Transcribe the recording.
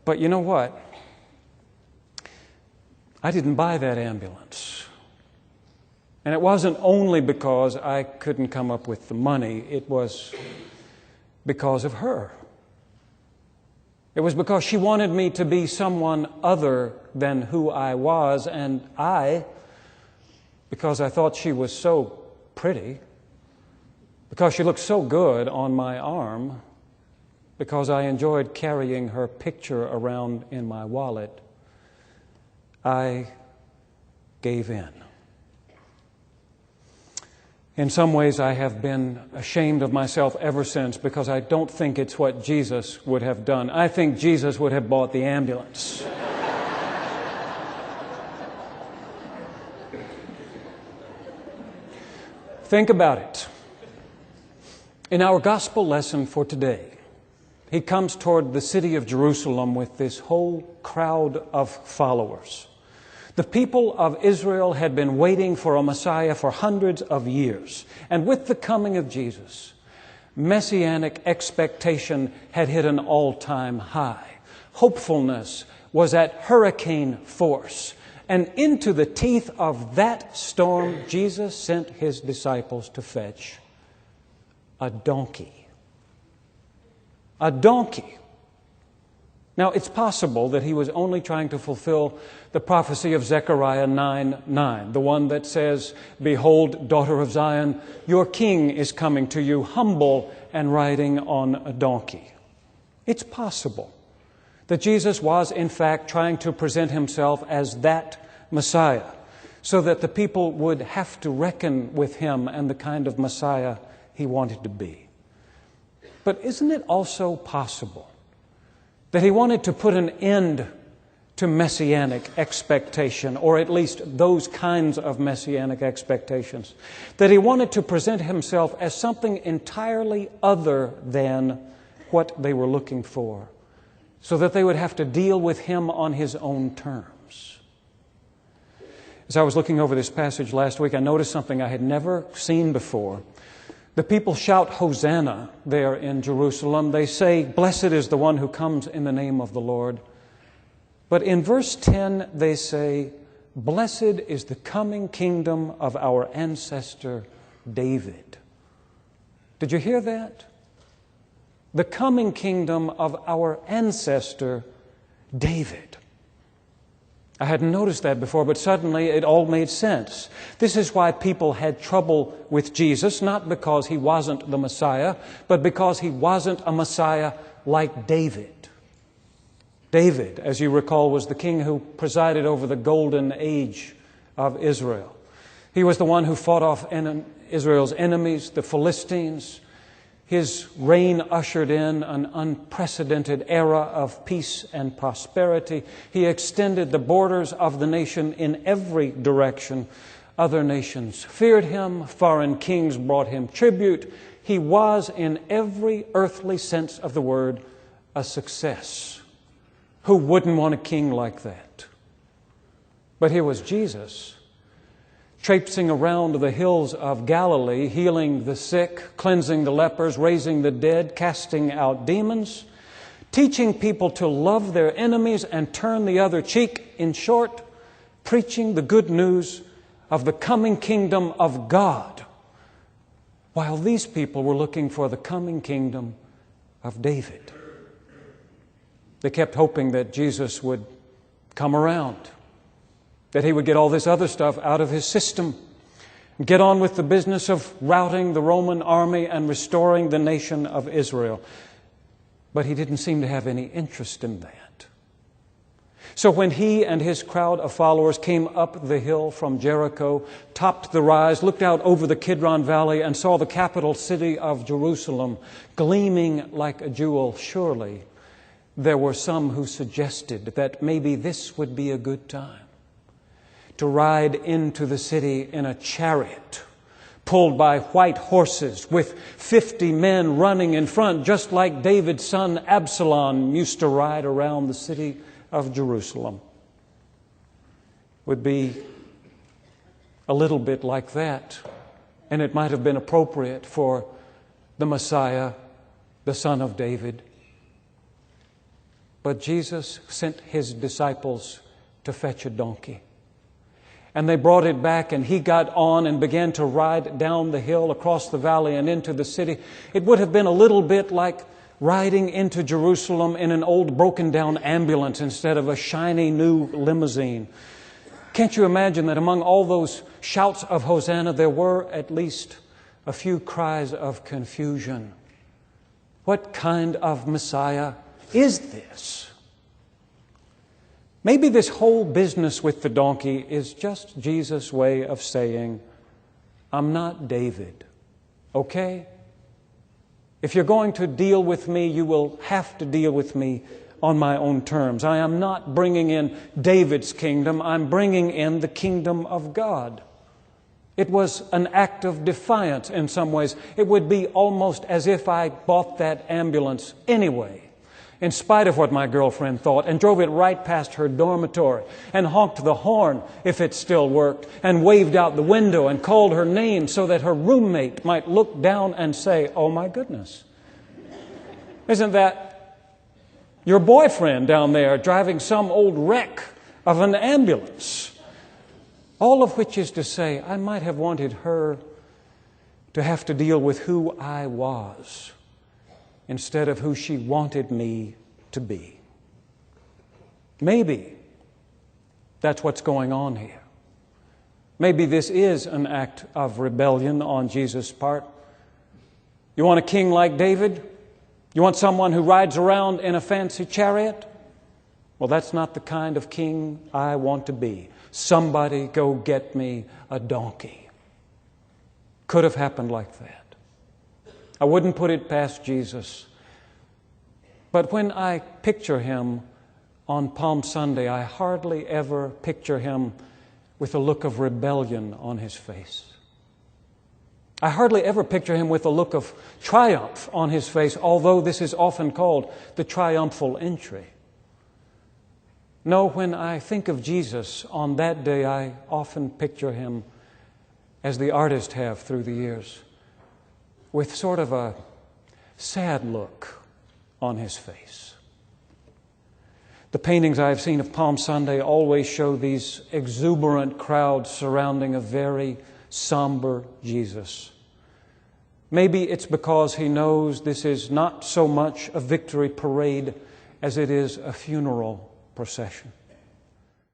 But you know what? I didn't buy that ambulance. And it wasn't only because I couldn't come up with the money. It was because of her. It was because she wanted me to be someone other than who I was, and because I thought she was so pretty, because she looked so good on my arm, because I enjoyed carrying her picture around in my wallet, I gave in. In some ways, I have been ashamed of myself ever since because I don't think it's what Jesus would have done. I think Jesus would have bought the ambulance. Think about it. In our gospel lesson for today, he comes toward the city of Jerusalem with this whole crowd of followers. The people of Israel had been waiting for a Messiah for hundreds of years. And with the coming of Jesus, messianic expectation had hit an all-time high. Hopefulness was at hurricane force. And into the teeth of that storm, Jesus sent his disciples to fetch a donkey. A donkey. Now, it's possible that he was only trying to fulfill the prophecy of Zechariah 9:9, the one that says, "Behold, daughter of Zion, your king is coming to you, humble and riding on a donkey." It's possible that Jesus was, in fact, trying to present himself as that Messiah, so that the people would have to reckon with him and the kind of Messiah he wanted to be. But isn't it also possible that he wanted to put an end to messianic expectation, or at least those kinds of messianic expectations? That he wanted to present himself as something entirely other than what they were looking for, so that they would have to deal with him on his own terms. As I was looking over this passage last week, I noticed something I had never seen before. The people shout Hosanna there in Jerusalem. They say, "Blessed is the one who comes in the name of the Lord." But in verse 10 they say, "Blessed is the coming kingdom of our ancestor David." Did you hear that? The coming kingdom of our ancestor David. I hadn't noticed that before, but suddenly it all made sense. This is why people had trouble with Jesus, not because he wasn't the Messiah, but because he wasn't a Messiah like David. David, as you recall, was the king who presided over the golden age of Israel. He was the one who fought off Israel's enemies, the Philistines. His reign ushered in an unprecedented era of peace and prosperity. He extended the borders of the nation in every direction. Other nations feared him. Foreign kings brought him tribute. He was, in every earthly sense of the word, a success. Who wouldn't want a king like that? But here was Jesus, traipsing around the hills of Galilee, healing the sick, cleansing the lepers, raising the dead, casting out demons, teaching people to love their enemies and turn the other cheek. In short, preaching the good news of the coming kingdom of God, while these people were looking for the coming kingdom of David. They kept hoping that Jesus would come around, that he would get all this other stuff out of his system, and get on with the business of routing the Roman army and restoring the nation of Israel. But he didn't seem to have any interest in that. So when he and his crowd of followers came up the hill from Jericho, topped the rise, looked out over the Kidron Valley, and saw the capital city of Jerusalem gleaming like a jewel, surely there were some who suggested that maybe this would be a good time to ride into the city in a chariot pulled by white horses with 50 men running in front, just like David's son Absalom used to ride around the city of Jerusalem. Would be a little bit like that, and it might have been appropriate for the Messiah, the son of David. But Jesus sent His disciples to fetch a donkey. And they brought it back, and He got on and began to ride down the hill, across the valley, and into the city. It would have been a little bit like riding into Jerusalem in an old broken-down ambulance instead of a shiny new limousine. Can't you imagine that among all those shouts of Hosanna, there were at least a few cries of confusion? What kind of Messiah is this? Maybe this whole business with the donkey is just Jesus' way of saying, I'm not David, okay? If you're going to deal with me, you will have to deal with me on my own terms. I am not bringing in David's kingdom. I'm bringing in the kingdom of God. It was an act of defiance in some ways. It would be almost as if I bought that ambulance anyway, in spite of what my girlfriend thought, and drove it right past her dormitory, and honked the horn if it still worked, and waved out the window and called her name so that her roommate might look down and say, "Oh my goodness. Isn't that your boyfriend down there driving some old wreck of an ambulance?" All of which is to say, I might have wanted her to have to deal with who I was instead of who she wanted me to be. Maybe that's what's going on here. Maybe this is an act of rebellion on Jesus' part. You want a king like David? You want someone who rides around in a fancy chariot? Well, that's not the kind of king I want to be. Somebody go get me a donkey. Could have happened like that. I wouldn't put it past Jesus. But when I picture Him on Palm Sunday, I hardly ever picture Him with a look of rebellion on His face. I hardly ever picture Him with a look of triumph on His face, although this is often called the triumphal entry. No, when I think of Jesus on that day, I often picture Him as the artists have through the years, with sort of a sad look on His face. The paintings I have seen of Palm Sunday always show these exuberant crowds surrounding a very somber Jesus. Maybe it's because He knows this is not so much a victory parade as it is a funeral procession.